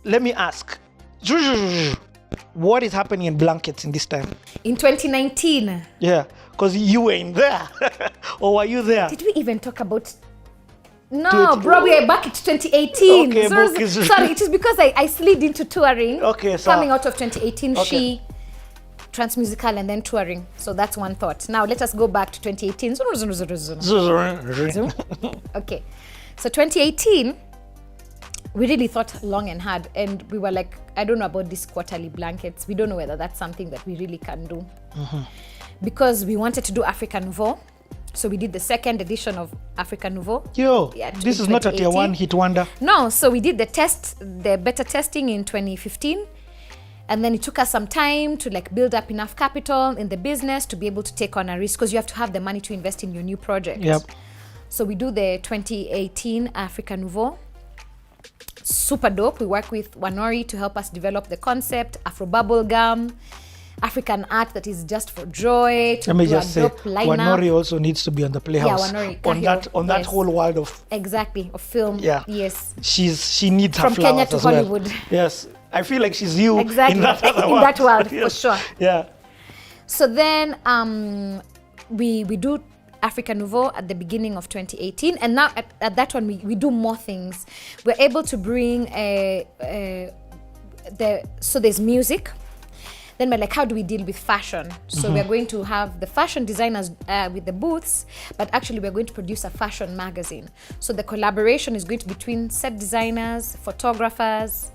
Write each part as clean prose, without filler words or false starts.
let me ask, what is happening in blankets in this time? In 2019. Yeah, because you were in there. Or were you there? Did we even talk about... No, bro, we are back at 2018. Okay, sorry, it is because I slid into touring. Okay, so coming out of 2018, okay. She, Transmusical, and then touring. So that's one thought. Now let us go back to 2018. Okay, so 2018, we really thought long and hard, and we were like, I don't know about these quarterly blankets. We don't know whether that's something that we really can do. Because we wanted to do Africa Nouveau. So we did the second edition of Africa Nouveau. Yo, this is not a tier 1 hit wonder. No, so we did the beta testing in 2015. And then it took us some time to like build up enough capital in the business to be able to take on a risk, because you have to have the money to invest in your new project. Yep. So we do the 2018 Africa Nouveau. Super dope. We work with Wanori to help us develop the concept, Afro Bubblegum, African art that is just for joy. Let me just say, Wanori also needs to be on the Playhouse. Yeah, Wanori. On that whole world of... Exactly, of film. Yeah. Yes. She needs her from flowers Kenya to as well. Hollywood. Yes. I feel like she's you exactly. in that other world. In that world, Yes. for sure. Yeah. So then we do Africa Nouveau at the beginning of 2018, and now at that one we do more things. We're able to bring so there's music. Then we're like, how do we deal with fashion? So we're going to have the fashion designers with the booths, but actually we're going to produce a fashion magazine. So the collaboration is going to be between set designers, photographers,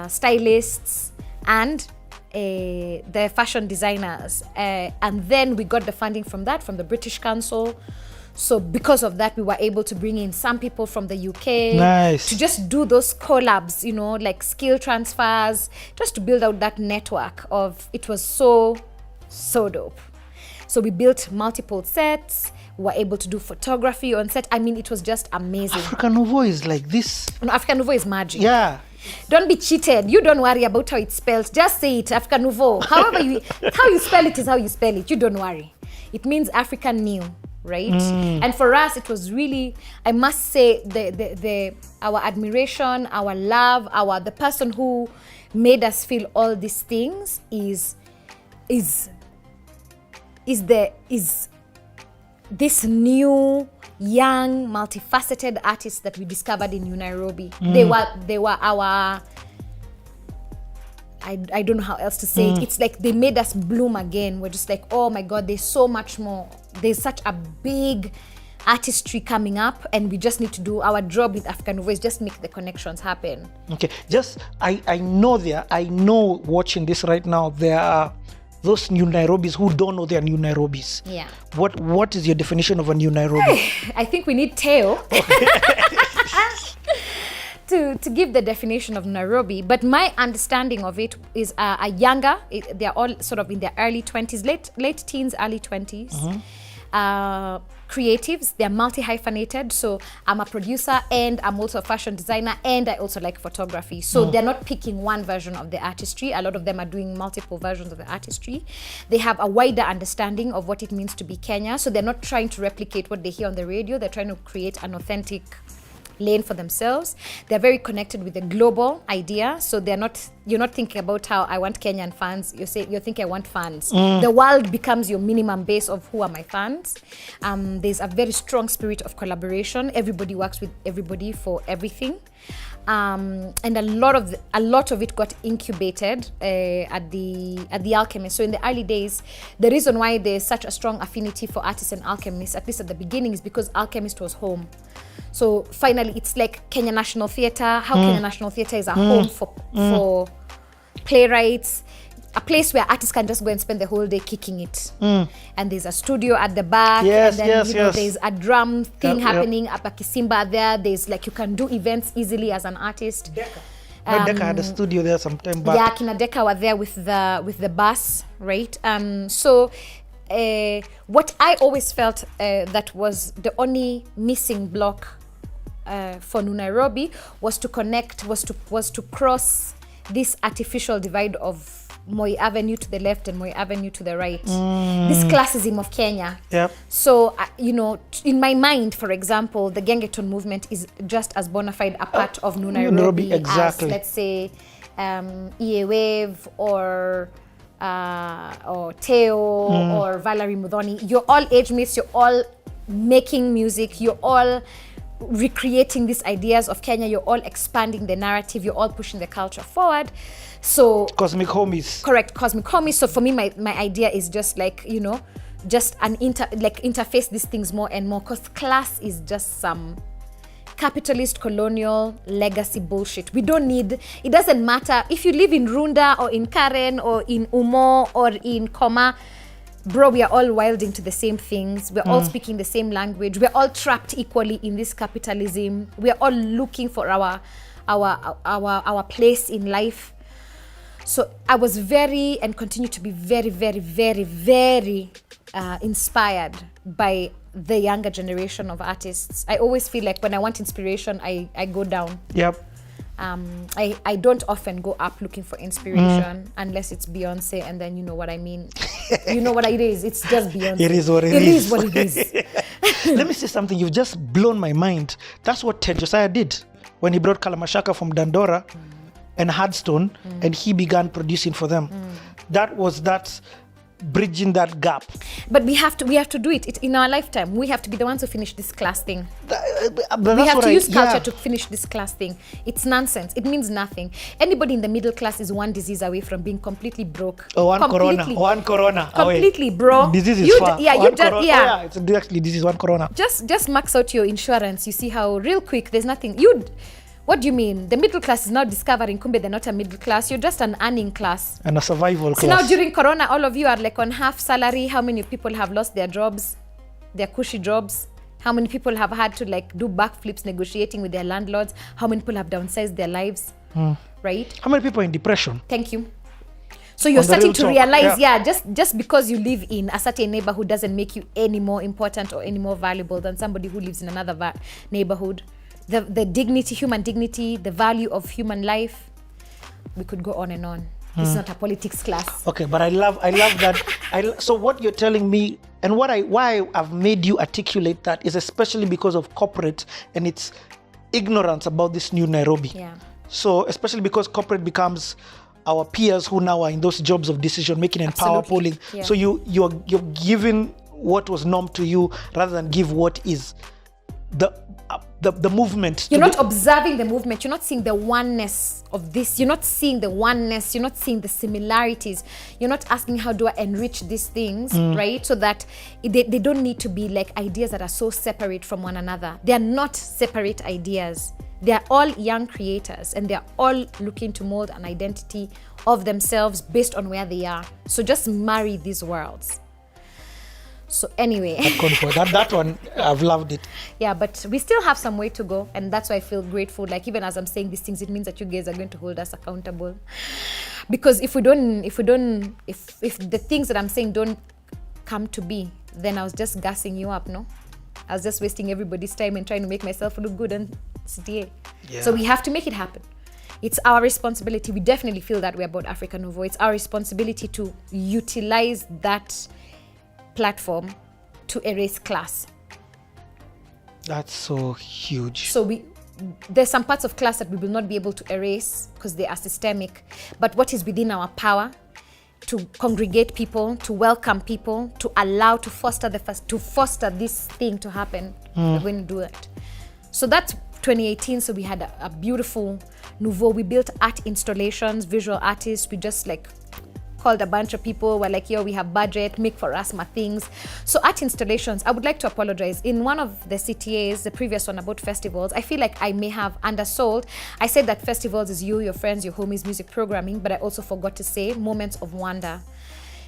stylists, and the fashion designers. And then we got the funding from the British Council. So because of that, we were able to bring in some people from the UK. Nice. To just do those collabs, like skill transfers, just to build out that network of, it was so dope. So we built multiple sets. We were able to do photography on set. I mean, it was just amazing. Africa Nouveau is like this. No, Africa Nouveau is magic. Yeah. Don't be cheated. You don't worry about how it's spelled. Just say it, Africa Nouveau. However, how you spell it is how you spell it. You don't worry. It means African new, right? And for us, it was really, I must say, our admiration, our love, the person who made us feel all these things is this new, young, multifaceted artists that we discovered in Nairobi. They were our, I don't know how else to say it. It's like they made us bloom again. We're just like, oh my God, there's so much more. There's such a big artistry coming up, and we just need to do our job with African Nouveau, just make the connections happen. Okay, I know watching this right now, there are those new Nairobis who don't know they're new Nairobis. Yeah. What is your definition of a new Nairobi? I think we need Teo to give the definition of Nairobi. But my understanding of it is a younger, they're all sort of in their early 20s, late teens, early 20s. Creatives, they're multi-hyphenated. So I'm a producer, and I'm also a fashion designer, and I also like photography. So they're not picking one version of the artistry. A lot of them are doing multiple versions of the artistry. They have a wider understanding of what it means to be Kenya. So they're not trying to replicate what they hear on the radio. They're trying to create an authentic lane for themselves. They're very connected with the global idea. So you're not thinking about how I want Kenyan fans. You're thinking I want fans. The world becomes your minimum base of who are my fans. There's a very strong spirit of collaboration. Everybody works with everybody for everything. And a lot of it got incubated at the Alchemist. So in the early days, the reason why there's such a strong affinity for artists and Alchemists, at least at the beginning, is because Alchemist was home. So finally, it's like Kenya National Theatre. How Kenya National Theatre is a home for playwrights, a place where artists can just go and spend the whole day kicking it. And there's a studio at the back. Yes, and then yes. There's a drum thing happening up at Kisimba there. There's like, you can do events easily as an artist. Deka had a studio there some time back. Yeah, Kina Deka were there with the bus, right? So what I always felt that was the only missing block for Nairobi was to connect, was to cross this artificial divide of Moi Avenue to the left and Moi Avenue to the right. This classism of Kenya. Yep. So, you know, in my mind, for example, the Gengeton movement is just as bona fide a part of New Nairobi exactly. as, let's say, EA Wave or Teo or Valerie Muthoni. You're all age mates, you're all making music, you're all recreating these ideas of Kenya, you're all expanding the narrative, you're all pushing the culture forward. So Cosmic Homies. Correct, Cosmic Homies. So for me, my idea is just like, you know, just an interface these things more and more, because class is just some capitalist colonial legacy bullshit. We don't need, it doesn't matter if you live in Runda or in Karen or in Umo or in Koma. Bro, we are all wilding to the same things. We're all speaking the same language. We're all trapped equally in this capitalism. We're all looking for our place in life. So I was very, and continue to be very, very, very, very inspired by the younger generation of artists. I always feel like when I want inspiration, I go down. Yep. I don't often go up looking for inspiration unless it's Beyonce, and then you know what I mean. You know what it is. It's just Beyonce. It is what it is. It is what it is. Let me say something. You've just blown my mind. That's what Ted Josiah did when he brought Kalamashaka from Dandora and Hardstone, and he began producing for them. That was bridging that gap. But we have to do it in our lifetime. We have to be the ones who finish this class thing. We have to use culture to finish this class thing. It's nonsense. It means nothing. Anybody in the middle class is one disease away from being completely broke. One corona. Completely, bro. Disease is far. Yeah, it's actually disease, one corona. Just max out your insurance. You see how real quick there's nothing. What do you mean? The middle class is now discovering kumbe they're not a middle class. You're just an earning class. And a survival class. So now during Corona, all of you are like on half salary. How many people have lost their jobs, their cushy jobs? How many people have had to like do backflips negotiating with their landlords? How many people have downsized their lives? Right? How many people are in depression? Thank you. So you're starting to realize, just because you live in a certain neighborhood doesn't make you any more important or any more valuable than somebody who lives in another neighborhood. The dignity, human dignity, the value of human life. We could go on and on. This is not a politics class. Okay, but I love that. So what you're telling me, and why I've made you articulate that is especially because of corporate and its ignorance about this new Nairobi. Yeah. So especially because corporate becomes our peers who now are in those jobs of decision making and power pooling. Yeah. So you're giving what was norm to you rather than give what is the movement. You're not observing the movement. You're not seeing the oneness of this. You're not seeing the oneness. You're not seeing the similarities. You're not asking how do I enrich these things, right? So that they don't need to be like ideas that are so separate from one another. They are not separate ideas. They are all young creators and they're all looking to mold an identity of themselves based on where they are. So just marry these worlds. So anyway, that one, I've loved it. Yeah, but we still have some way to go, and that's why I feel grateful. Like even as I'm saying these things, it means that you guys are going to hold us accountable. Because if the things that I'm saying don't come to be, then I was just gassing you up, no? I was just wasting everybody's time and trying to make myself look good and CTA. Yeah. So we have to make it happen. It's our responsibility. We definitely feel that way about Africa Nouveau. It's our responsibility to utilize that platform to erase class. That's so huge. So there's some parts of class that we will not be able to erase because they are systemic. But what is within our power to congregate people, to welcome people, to allow, to foster this thing to happen, we're going to do it. So that's 2018. So we had a beautiful Nouveau. We built art installations, visual artists. We just like called a bunch of people. We're like, yo, we have budget, make for us my things. So art installations, I would like to apologize. In one of the CTAs, the previous one about festivals, I feel like I may have undersold. I said that festivals is you, your friends, your homies, music programming, but I also forgot to say moments of wonder.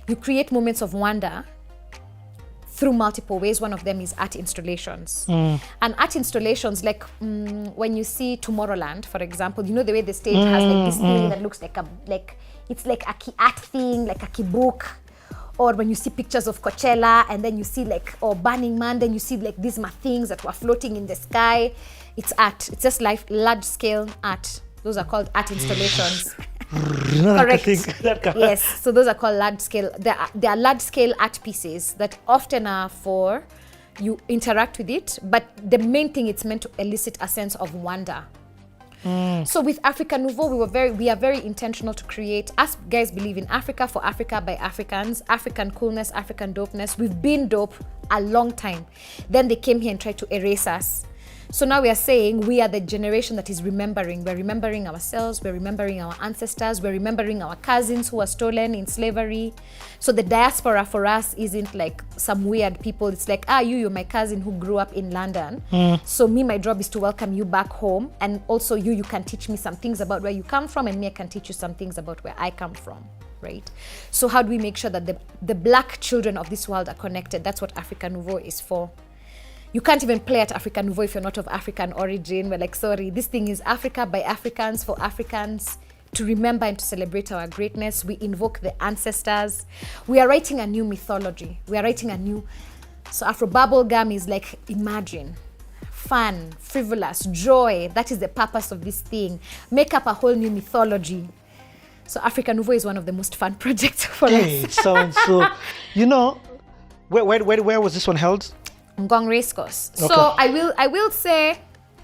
You create moments of wonder through multiple ways. One of them is art installations. And art installations, like when you see Tomorrowland, for example, you know the way the stage has like this thing that looks like it's like a key art thing, like a key book. Or when you see pictures of Coachella and then you see like, or Burning Man, then you see like these things that were floating in the sky. It's art. It's just large scale art. Those are called art installations. Correct. That Yes, so those are called large scale. They are large scale art pieces that often are for you interact with it, but the main thing it's meant to elicit a sense of wonder. So with Africa Nouveau, we are very intentional to create. Us guys believe in Africa for Africa by Africans, African coolness, African dopeness. We've been dope a long time. Then they came here and tried to erase us. So now we are saying we are the generation that is remembering. We're remembering ourselves, we're remembering our ancestors, we're remembering our cousins who were stolen in slavery. So the diaspora for us isn't like some weird people. It's like, you're my cousin who grew up in London. So my job is to welcome you back home. And also you can teach me some things about where you come from, and me, I can teach you some things about where I come from. Right? So how do we make sure that the black children of this world are connected? That's what Africa Nouveau is for. You can't even play at Africa Nouveau if you're not of African origin. We're like, sorry, this thing is Africa by Africans for Africans, to remember and to celebrate our greatness. We invoke the ancestors. We are writing a new mythology. So Afro Bubblegum is like, imagine, fun, frivolous, joy. That is the purpose of this thing. Make up a whole new mythology. So Africa Nouveau is one of the most fun projects for us. It sounds so, where was this one held? Ngong Racecourse. Okay. So I will say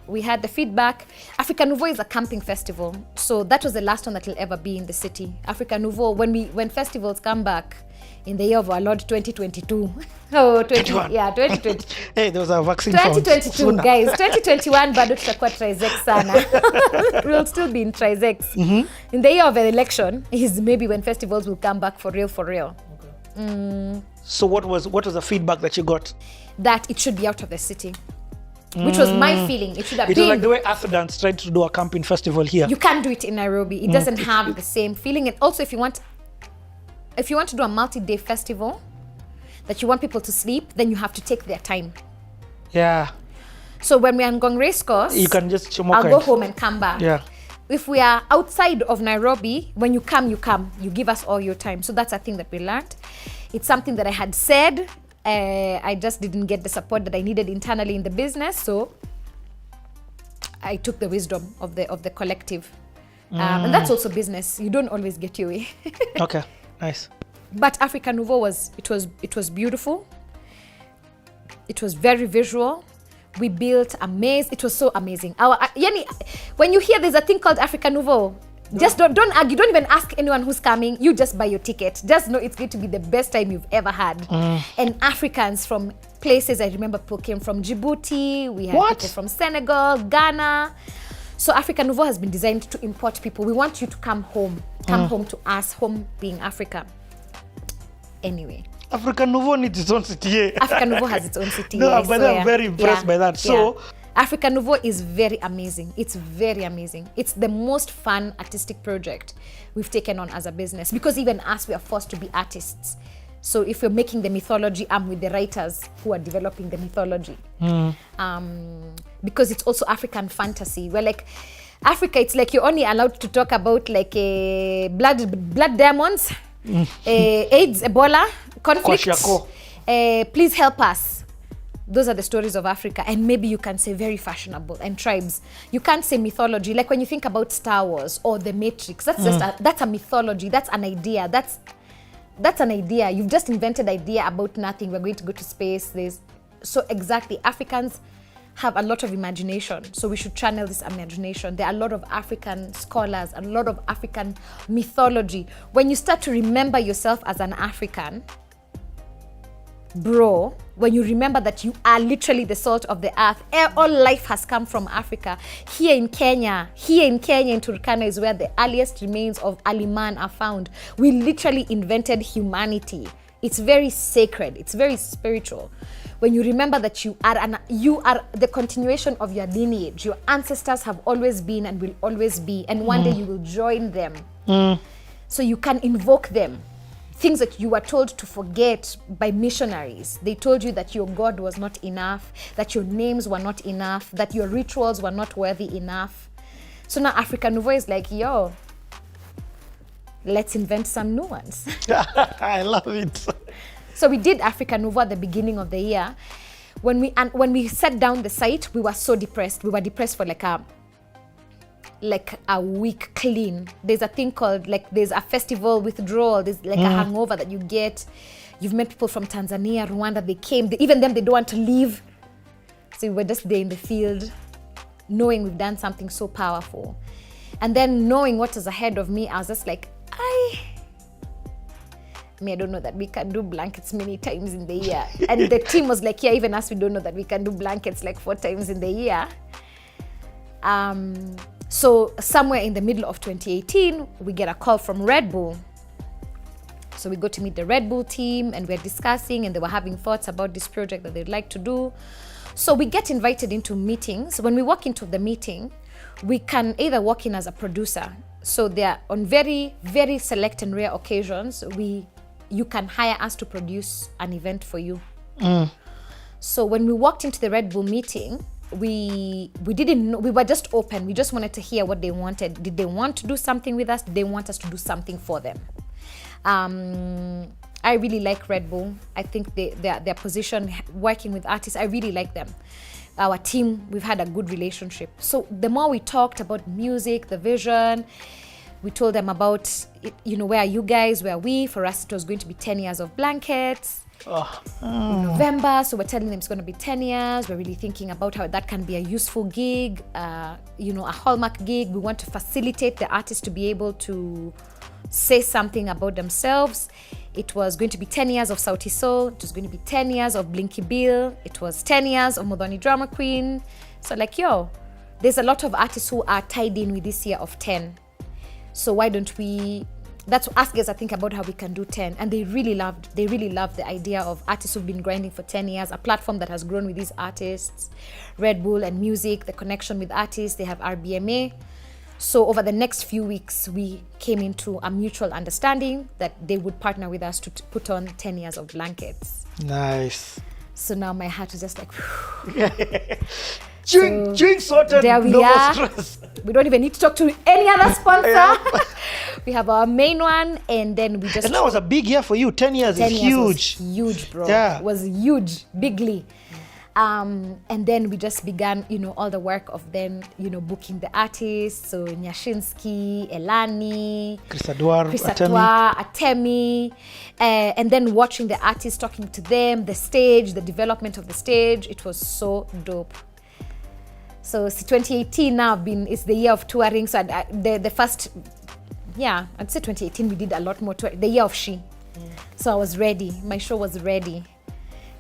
we had the feedback. Africa Nouveau is a camping festival. So that was the last one that will ever be in the city. Africa Nouveau, when festivals come back in the year of our Lord 2022. 2020. Hey, there was a vaccine 2022, guys. 2021 bado tutakuwa trizex sana. We'll still be in trizex. In the year of an election is maybe when festivals will come back for real. Okay. So what was the feedback that you got? That it should be out of the city, which was my feeling. It should have been. It was like the way Athens tried to do a camping festival here. You can't do it in Nairobi. It doesn't have the same feeling. And also, if you want to do a multi-day festival that you want people to sleep, then you have to take their time. Yeah. So when we're in Ngong Racecourse, you can just I'll go home and come back. Yeah. If we are outside of Nairobi, when you come. You give us all your time. So that's a thing that we learned. It's something that I had said. I just didn't get the support that I needed internally in the business. So I took the wisdom of the collective. And that's also business. You don't always get your way. Okay, nice. But Africa Nouveau was beautiful. It was very visual. We built a maze. It was so amazing. When you hear there's a thing called Africa Nouveau, just don't argue. Don't even ask anyone who's coming. You just buy your ticket. Just know it's going to be the best time you've ever had. And Africans from places, I remember people came from Djibouti. We had people from Senegal, Ghana. So Africa Nouveau has been designed to import people. We want you to come home. Come home to us, home being Africa. Anyway. Africa Nouveau needs its own city. Africa Nouveau has its own city. No, but I'm very impressed by that. So Africa Nouveau is very amazing. It's very amazing. It's the most fun artistic project we've taken on as a business, because even us, we are forced to be artists. So if you're making the mythology, I'm with the writers who are developing the mythology. Because it's also African fantasy. We're like, Africa, it's like you're only allowed to talk about like blood diamonds, AIDS, Ebola, conflict. Please help us. Those are the stories of Africa. And maybe you can say very fashionable, and tribes. You can't say mythology. Like when you think about Star Wars or The Matrix, that's just that's a mythology. That's an idea. That's an idea. You've just invented idea about nothing. We're going to go to space. So exactly, Africans have a lot of imagination. So we should channel this imagination. There are a lot of African scholars, a lot of African mythology. When you start to remember yourself as an African, bro, when you remember that you are literally the salt of the earth, all life has come from Africa. Here in Kenya, in Turkana is where the earliest remains of early man are found. We literally invented humanity. It's very sacred. It's very spiritual. When you remember that you are the continuation of your lineage. Your ancestors have always been and will always be, and one day you will join them. So you can invoke them. Things that you were told to forget by missionaries. They told you that your God was not enough, that your names were not enough, that your rituals were not worthy enough. So now Africa Nouveau is like, yo, let's invent some new ones. I love it. So we did Africa Nouveau at the beginning of the year. When we set down the site, we were so depressed. We were depressed for like like a week clean. There's a thing called, like, there's a festival withdrawal. There's like a hangover that you get. You've met people from Tanzania, Rwanda, they came. Even them, they don't want to leave. So we were just there in the field, knowing we've done something so powerful. And then knowing what was ahead of me, I was just like, I don't know that we can do blankets many times in the year. And the team was like, yeah, even us, we don't know that we can do blankets like 4 times in the year. So somewhere in the middle of 2018, we get a call from Red Bull. So we go to meet the Red Bull team, and we're discussing, and they were having thoughts about this project that they'd like to do. So we get invited into meetings. When we walk into the meeting, we can either walk in as a producer. So they're on very, very select and rare occasions, you can hire us to produce an event for you. So when we walked into the Red Bull meeting, we didn't know, we were just open. We just wanted to hear what they wanted. Did they want to do something with us? Did they want us to do something for them? I really like Red Bull. I think their position working with artists, I really like them. Our team, we've had a good relationship. So the more we talked about music, the vision, we told them about, where are you guys, where are we? For us, it was going to be 10 years of blankets. In November, so we're telling them it's going to be 10 years. We're really thinking about how that can be a useful gig, a hallmark gig. We want to facilitate the artist to be able to say something about themselves. It was going to be 10 years of Sauti Sol. It was going to be 10 years of Blinky Bill. It was 10 years of Muthoni Drummer Queen. So there's a lot of artists who are tied in with this year of 10. So why don't we, that's ask us, I think, about how we can do 10. And they really loved the idea of artists who've been grinding for 10 years, a platform that has grown with these artists, Red Bull and music, the connection with artists. They have RBMA. So over the next few weeks, we came into a mutual understanding that they would partner with us to put on 10 years of blankets. Nice. So now my heart is just like, drink sorted, there we no are. more stress. We don't even need to talk to any other sponsor. We have our main one, and then we just... And that was a big year for you. 10 years is huge. Huge, bro. Yeah. It was huge, bigly. And then we just began, all the work of then, booking the artists. So Nyashinsky, Elani, Chrisadwar, Atemi. And then watching the artists, talking to them, the stage, the development of the stage. It was so dope. So 2018 now it's the year of touring. So the first, I'd say 2018 we did a lot more touring. The year of She. So I was ready. My show was ready.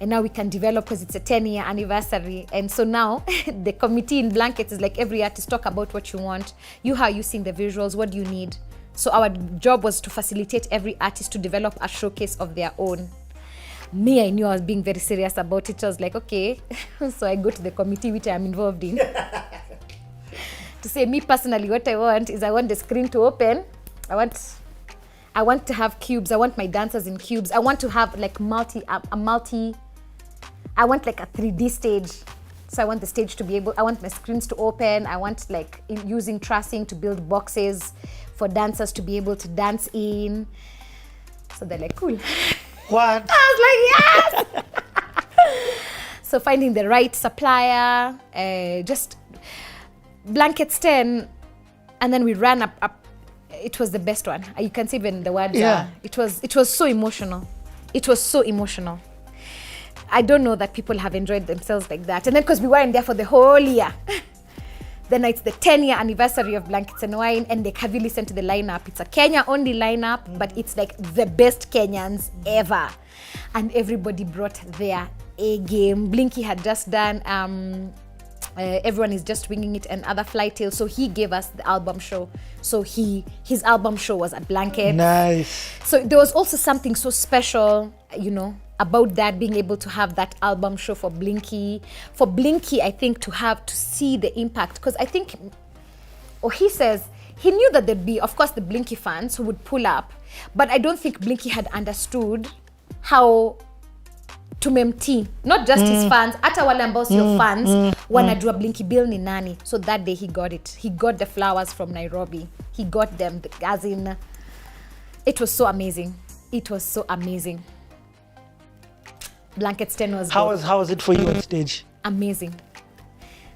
And now we can develop because it's a 10-year anniversary. And so now the committee in blankets is like every artist talk about what you want. How are you seeing the visuals? What do you need? So our job was to facilitate every artist to develop a showcase of their own. Me, I knew I was being very serious about it. I was like, okay. So I go to the committee which I'm involved in. To say, me personally, what I want is I want the screen to open. I want to have cubes. I want my dancers in cubes. I want to have like I want like a 3D stage. So I want the stage to be I want my screens to open. I want like using trussing to build boxes for dancers to be able to dance in. So they're like, cool. What? I was like, yes! So finding the right supplier, just blankets 10, and then we ran up. It was the best one. You can see even the words. It was so emotional. It was so emotional. I don't know that people have enjoyed themselves like that. And then because we weren't there for the whole year. Then it's the 10-year anniversary of Blankets and Wine, and they have listened to the lineup. It's a Kenya-only lineup, but it's like the best Kenyans ever. And everybody brought their A game. Blinky had just done Everyone Is Just Winging It and Other Fly Tales. So he gave us the album show. So his album show was at Blankets. Nice. So there was also something so special, about that, being able to have that album show for Blinky. For Blinky, I think to see the impact, because I think, he says, he knew that there'd be, of course, the Blinky fans who would pull up, but I don't think Blinky had understood how tumemtii, not just his fans, hata wale ambao sio fans, wanajua Blinky Bill ni nani. So that day he got it. He got the flowers from Nairobi. He got them, as in, it was so amazing. It was so amazing. Blankets 10 was How was it for you on stage? Amazing.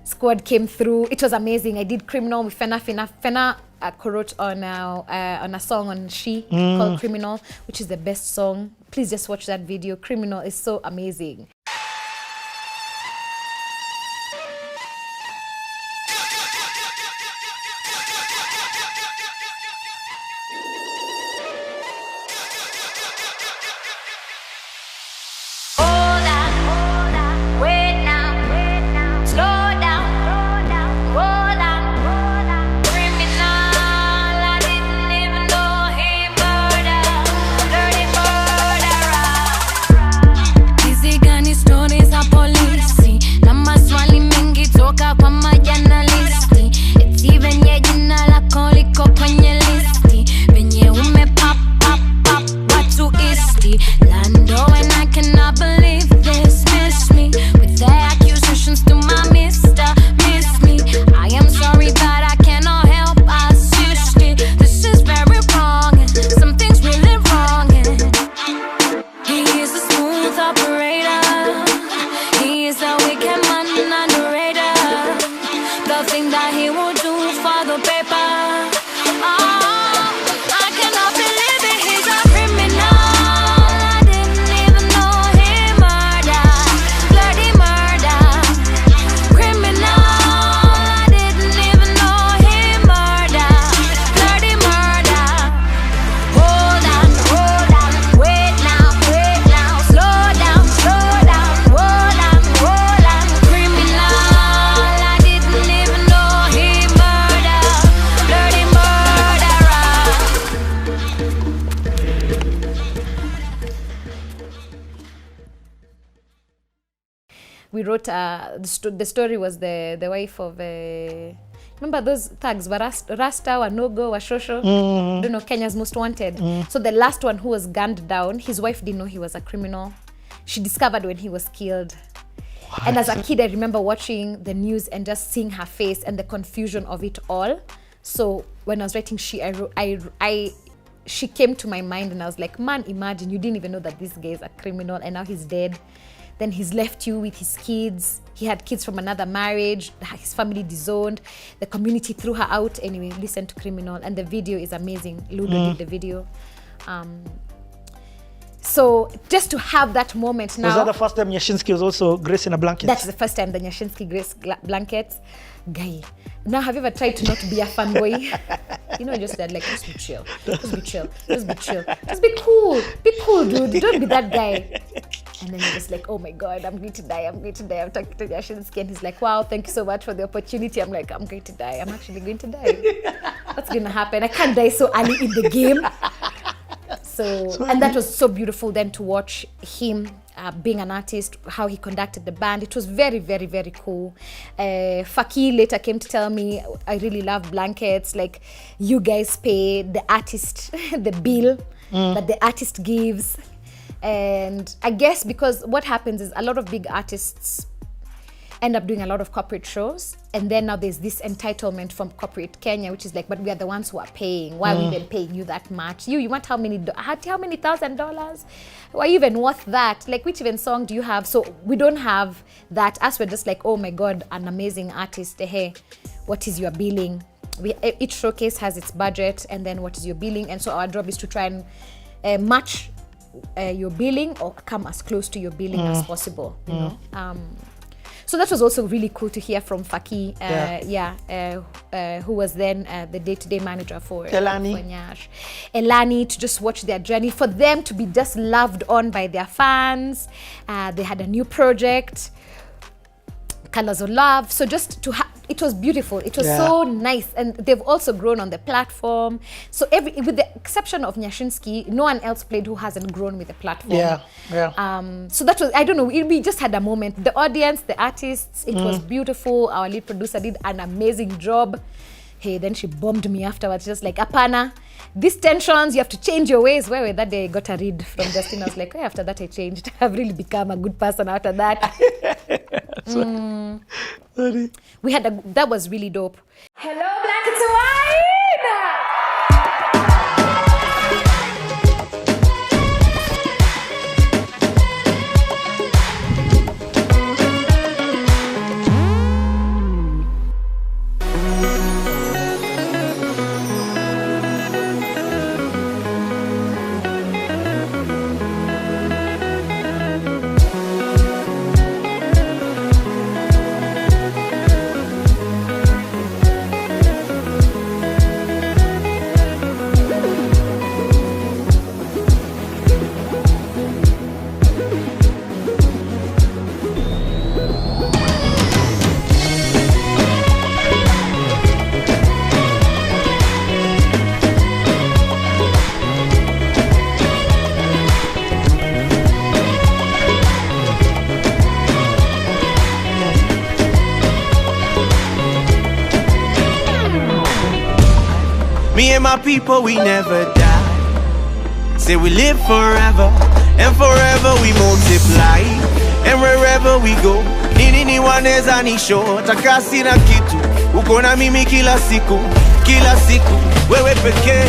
Squad came through. It was amazing. I did Criminal with Fena co-wrote on a song on She called Criminal, which is the best song. Please just watch that video. Criminal is so amazing. We wrote the story was the wife of remember those thugs were Rasta or Nouveau or Shosho, don't know, Kenya's Most Wanted. So the last one who was gunned down, his wife didn't know he was a criminal. She discovered when he was killed. What? And as a kid, I remember watching the news and just seeing her face and the confusion of it all. So when I was writing she came to my mind and I was like, man, imagine you didn't even know that this guy is a criminal and now he's dead. Then he's left you with his kids. He had kids from another marriage. His family disowned. The community threw her out. Anyway, listen to Criminal. And the video is amazing. Ludo did the video. So just to have that moment now. Was that the first time Nyashinsky was also Grace in a Blanket? That's the first time the Nyashinsky Grace blankets. Guy. Now, have you ever tried to not be a fanboy? You know, just that, like, just be chill. Just be chill. Just be chill. Just be cool. Be cool, dude. Don't be that guy. And then you're just like, oh my God, I'm going to die. I'm going to die. I'm talking to Nyashinsky and he's like, wow, thank you so much for the opportunity. I'm like, I'm going to die. I'm actually going to die. What's going to happen? I can't die so early in the game. So and that was so beautiful then to watch him being an artist, how he conducted the band. It was very, very, very cool. Faki later came to tell me, I really love blankets. Like, you guys pay the artist the bill that the artist gives. And I guess because what happens is a lot of big artists end up doing a lot of corporate shows, and then now there's this entitlement from corporate Kenya, which is like, but we are the ones who are paying. Why are we even paying you that much? You want how many $1,000? Why you even worth that? Like, which even song do you have? So we don't have that. Us, we're just like, oh my God, an amazing artist. Hey, what is your billing? Each showcase has its budget, and then what is your billing? And so our job is to try and match your billing or come as close to your billing as possible. You know. So that was also really cool to hear from Faki, who was then the day-to-day manager for Nyash. Elani, to just watch their journey, for them to be just loved on by their fans. They had a new project, Colors of Love. So just to it was beautiful. It was so nice. And they've also grown on the platform. So with the exception of Nyashinsky, no one else played who hasn't grown with the platform. So that was, I don't know, we just had a moment. The audience, the artists, it was beautiful. Our lead producer did an amazing job. Hey, then she bombed me afterwards, just like, Apana, these tensions, you have to change your ways. Where that day I got a read from Justin. I was like, hey, after that I changed. I've really become a good person after that. We had that was really dope. Hello, Black and White! my people, we never die. Say we live forever, and forever we multiply. And wherever we go, nini waneza nisho, takasi na kitu, uko na mimi kila siku, wewe pekee.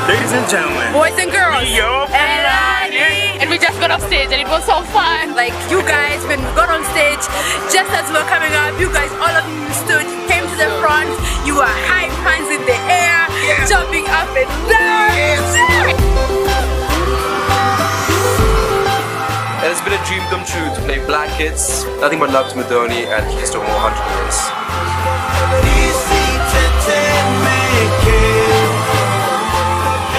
Ladies and gentlemen, boys and girls, and we just got off stage and it was so fun. Like you guys, when we got on stage, just as we were coming up, you guys, all of you stood, came to the front, you were high hands in the air, jumping up and down. It's been a dream come true to play Blankets. Nothing but love to Muthoni, and here's to more 100 years.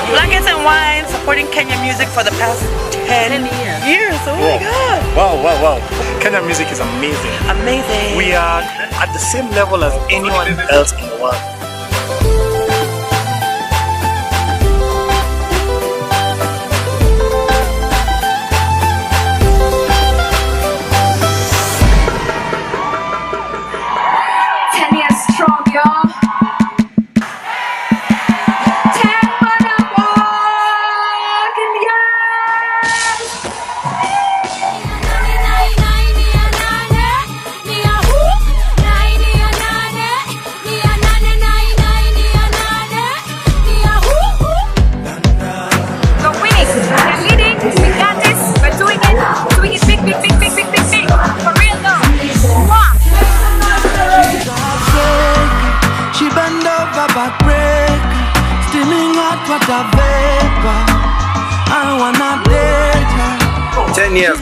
Blankets and Wine supporting Kenyan music for the past 10 years. Oh my God. Wow. Kenyan music is amazing. Amazing. We are at the same level as anyone else in the world.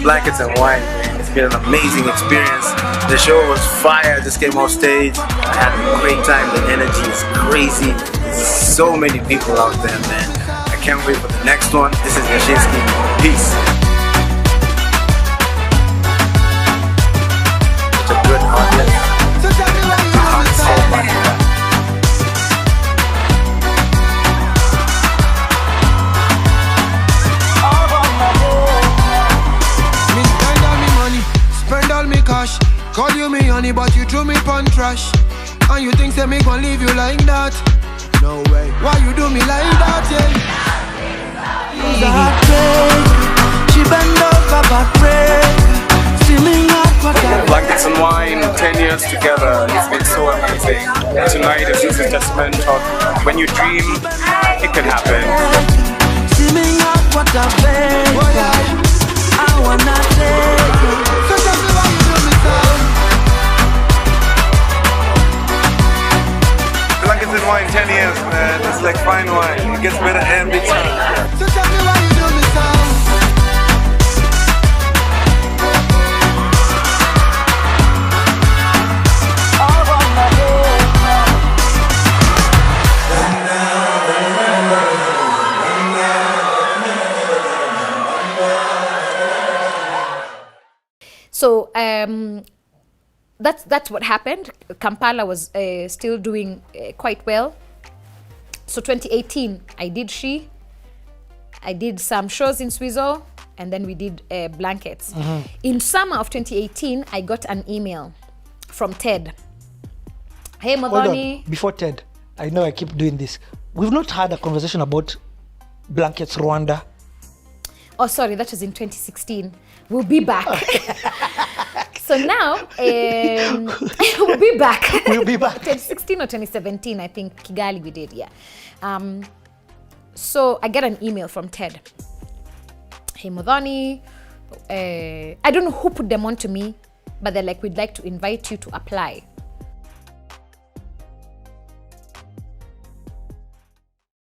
Blankets and Wine. It's been an amazing experience. The show was fire. I just came off stage. I had a great time. The energy is crazy. There's so many people out there, man. I can't wait for the next one. This is Yashinsky. Peace. Such a good audience. So much. Call you me honey, but you threw me pon trash. And you think say me gon' leave you like that? No way. Why you do me like that, yeah? She bend over backbreak. Blankets and Wine, 10 years together. It's been so amazing. Tonight is just a testament of when you dream, it can happen. I wanna take you. Blankets and Wine, 10 years, man. It's like fine wine. It gets better every time. So tell me why you do me so. So that's what happened. Kampala was still doing quite well. So 2018, I did some shows in Swizo, and then we did Blankets. In summer of 2018, I got an email from Ted. Hey, Muthoni. Before Ted, I know I keep doing this. We've not had a conversation about Blankets Rwanda. Oh, sorry, that was in 2016. We'll be back. So now, we'll be back. We'll be back. 2016 or 2017, I think, Kigali we did, yeah. So I get an email from Ted. Hey, Muthoni, I don't know who put them on to me, but they're like, we'd like to invite you to apply